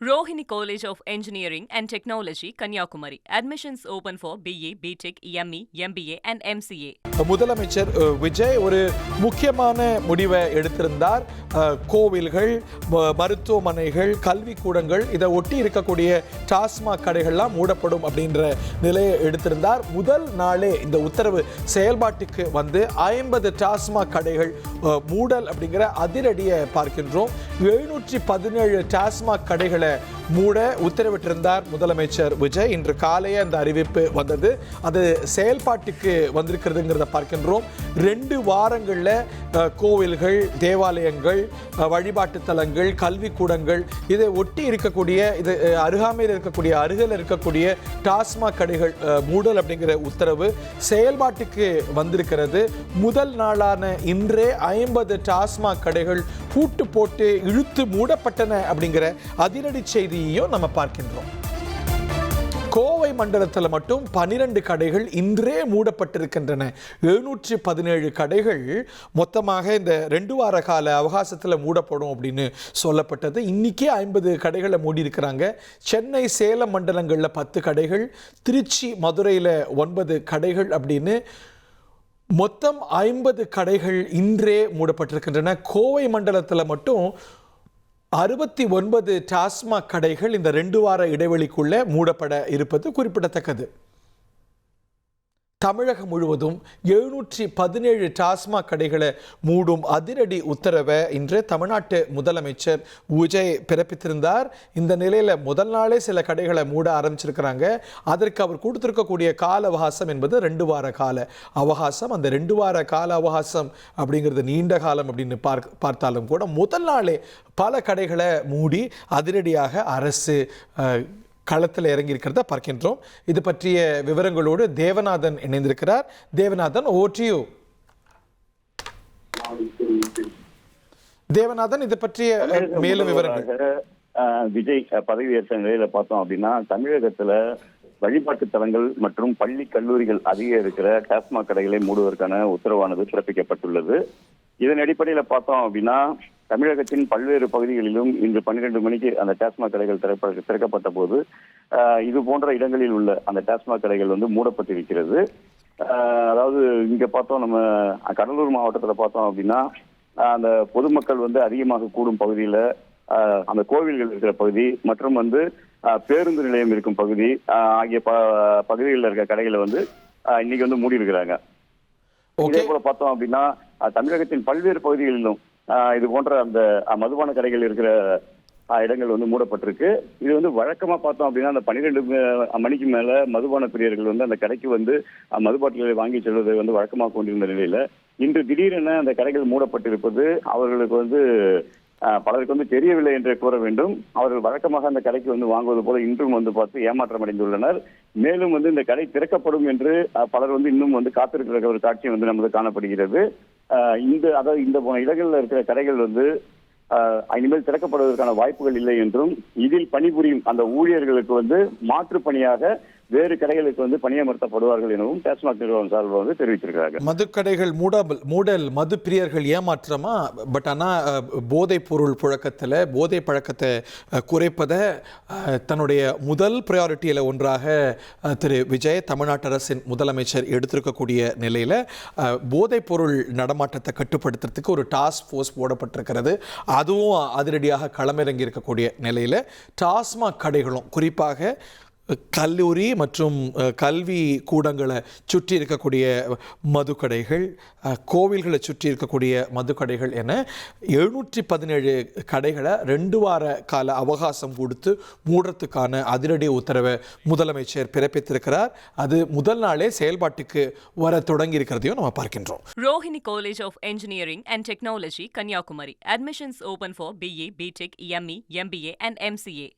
Rohini College of Engineering and Technology, Kanyakumari. Admissions open for BA, BTech, ME, MBA and MCA. முதலமைச்சர் விஜய் ஒரு முக்கியமான முடிவை எடுத்திருந்தார். கோவில்கள், மருத்துவமனைகள், கல்விக்கூடங்கள் இதை ஒட்டி இருக்கக்கூடிய டாஸ்மாக் கடைகள்லாம் மூடப்படும் அப்படின்ற நிலையை எடுத்திருந்தார். முதல் நாளே இந்த உத்தரவு செயல்பாட்டுக்கு வந்து 50 டாஸ்மாக் கடைகள் மூடல் அப்படிங்கிற அதிரடியை பார்க்கின்றோம். 717 டாஸ்மாக் கடைகளை மூட உத்தரவிட்டிருந்தார் முதலமைச்சர் விஜய். இன்று காலையே அந்த அறிவிப்பு வந்தது. அது செயல்பாட்டுக்கு வந்திருக்கிறதுங்கிறத பார்க்கின்றோம். 2 வாரங்களில் கோவில்கள், தேவாலயங்கள், வழிபாட்டு தலங்கள், கல்விக்கூடங்கள் இதை ஒட்டி இருக்கக்கூடிய இது அருகாமையில் இருக்கக்கூடிய டாஸ்மாக் கடைகள் மூடல் அப்படிங்கிற உத்தரவு செயல்பாட்டுக்கு வந்திருக்கிறது. முதல் நாளான இன்றே 50 டாஸ்மாக் கடைகள் பூட்டு போட்டு இழுத்து மூடப்பட்டன அப்படிங்கிற அதிரடி செய்தியையும் நம்ம பார்க்கின்றோம். கோவை மண்டலத்தில் மட்டும் 12 கடைகள் இன்றே மூடப்பட்டிருக்கின்றன. 717 கடைகள் மொத்தமாக இந்த 2 வார கால அவகாசத்தில் மூடப்படும் அப்படின்னு சொல்லப்பட்டது. இன்னைக்கே 50 கடைகளை மூடி இருக்கிறாங்க. சென்னை, சேலம் மண்டலங்களில் 10 கடைகள், திருச்சி, மதுரையில் 9 கடைகள் அப்படின்னு மொத்தம் 50 கடைகள் இன்றே மூடப்பட்டிருக்கின்றன. கோவை மண்டலத்தில் மட்டும் 69 டாஸ்மாக் கடைகள் இந்த 2 வார இடைவெளிக்குள்ளே மூடப்பட இருப்பது குறிப்பிடத்தக்கது. தமிழகம் முழுவதும் 717 டாஸ்மாக் கடைகளை மூடும் அதிரடி உத்தரவை இன்று தமிழ்நாட்டு முதலமைச்சர் விஜய் பிறப்பித்திருந்தார். இந்த நிலையில் முதல் நாளே சில கடைகளை மூட ஆரம்பிச்சிருக்கிறாங்க. அதற்கு அவர் கொடுத்திருக்கக்கூடிய கால அவகாசம் என்பது 2 வார கால அவகாசம். அந்த 2 வார கால அவகாசம் அப்படிங்கிறது நீண்ட காலம் அப்படின்னு பார்த்தாலும் கூட முதல் நாளே பல கடைகளை மூடி அதிரடியாக அரசு களத்தில் இறங்கியிருக்கிறத பார்க்கின்றோம். இது பற்றிய விவரங்களோடு தேவநாதன் இணைந்திருக்கிறார். Devanathan, over to you. Devanathan, இது பற்றிய மேலும் விவரங்கள். விஜய் பதவியேற்ற நிலையில பார்த்தோம் அப்படின்னா, தமிழகத்துல வழிபாட்டு தலங்கள் மற்றும் பள்ளி கல்லூரிகள் அதிகம் இருக்கிற டாஸ்மாக் கடைகளை மூடுவதற்கான உத்தரவானது பிறப்பிக்கப்பட்டுள்ளது. இதன் அடிப்படையில பார்த்தோம் அப்படின்னா, தமிழகத்தின் பல்வேறு பகுதிகளிலும் இன்று 12 மணிக்கு அந்த டாஸ்மாக் கடைகள் திறக்கப்பட்ட போது இது போன்ற இடங்களில் உள்ள அந்த டாஸ்மாக் கடைகள் மூடப்பட்டிருக்கிறது. அதாவது இங்க பார்த்தோம், நம்ம கடலூர் மாவட்டத்துல பார்த்தோம் அப்படின்னா, அந்த பொதுமக்கள் அதிகமாக கூடும் பகுதியில அந்த கோவில்கள் இருக்கிற பகுதி மற்றும் பேருந்து நிலையம் இருக்கும் பகுதி ஆகிய பகுதிகளில் இருக்க கடைகளை இன்னைக்கு மூடி இருக்கிறாங்க. இதே போல பார்த்தோம் அப்படின்னா, தமிழகத்தின் பல்வேறு பகுதிகளிலும் இது போன்ற அந்த மதுபான கடைகள் இருக்கிற இடங்கள் மூடப்பட்டிருக்கு. இது வழக்கமா பார்த்தோம் அப்படின்னா, அந்த 12 மணிக்கு மேல மதுபான பிரியர்கள் அந்த கடைக்கு மதுபாட்டில்களை வாங்கி செல்வதை வழக்கமாக கொண்டிருந்த நிலையில இன்று திடீரென அந்த கடைகள் மூடப்பட்டிருப்பது அவர்களுக்கு பலருக்கு தெரியவில்லை என்றே கூற வேண்டும். அவர்கள் வழக்கமாக அந்த கடைக்கு வாங்குவது போல இன்றும் பார்த்து ஏமாற்றம் அடைந்துள்ளனர். மேலும் இந்த கடை திறக்கப்படும் என்று பலர் இன்னும் காத்திருக்கிற ஒரு காட்சி நமக்கு காணப்படுகிறது. அதாவது இந்த போன இடங்கள்ல இருக்கிற கடைகள் இனிமேல் திறக்கப்படுவதற்கான வாய்ப்புகள் இல்லை என்றும், இதில் பணிபுரியும் அந்த ஊழியர்களுக்கு மாற்று பணியாக வேறு கடைகளுக்கு பணியமர்த்தப்படுவார்கள் எனவும் டாஸ்மாக் நிறுவனம் சார்பில் தெரிவித்திருக்கிறார்கள். மதுக்கடைகள் மூடல் மது பிரியர்கள் ஏமாற்றமா? பட் ஆனால் போதைப் பொருள் புழக்கத்தில் போதை பழக்கத்தை குறைப்பதை தன்னுடைய முதல் ப்ரையாரிட்டியில் ஒன்றாக திரு விஜய் தமிழ்நாட்டு அரசின் முதலமைச்சர் எடுத்திருக்கக்கூடிய நிலையில் போதைப் பொருள் நடமாட்டத்தை கட்டுப்படுத்துறதுக்கு ஒரு டாஸ்க் ஃபோர்ஸ் போடப்பட்டிருக்கிறது. அதுவும் அதிரடியாக களமிறங்கி இருக்கக்கூடிய நிலையில் டாஸ்மாக் கடைகளும் குறிப்பாக கல்லூரி மற்றும் கல்வி கூடங்களை சுற்றி இருக்கக்கூடிய மதுக்கடைகள், கோவில்களை சுற்றி இருக்கக்கூடிய மதுக்கடைகள் என 717 கடைகளை 2 வார கால அவகாசம் கொடுத்து மூடுறதுக்கான அதிரடி உத்தரவை முதலமைச்சர் பிறப்பித்திருக்கிறார். அது முதல் நாளே செயல்பாட்டுக்கு வர தொடங்கி இருக்கிறதையும் நம்ம பார்க்கின்றோம். Rohini College of Engineering and Technology, Kanyakumari. Admissions open for BA, BTech, ME, MBA and MCA.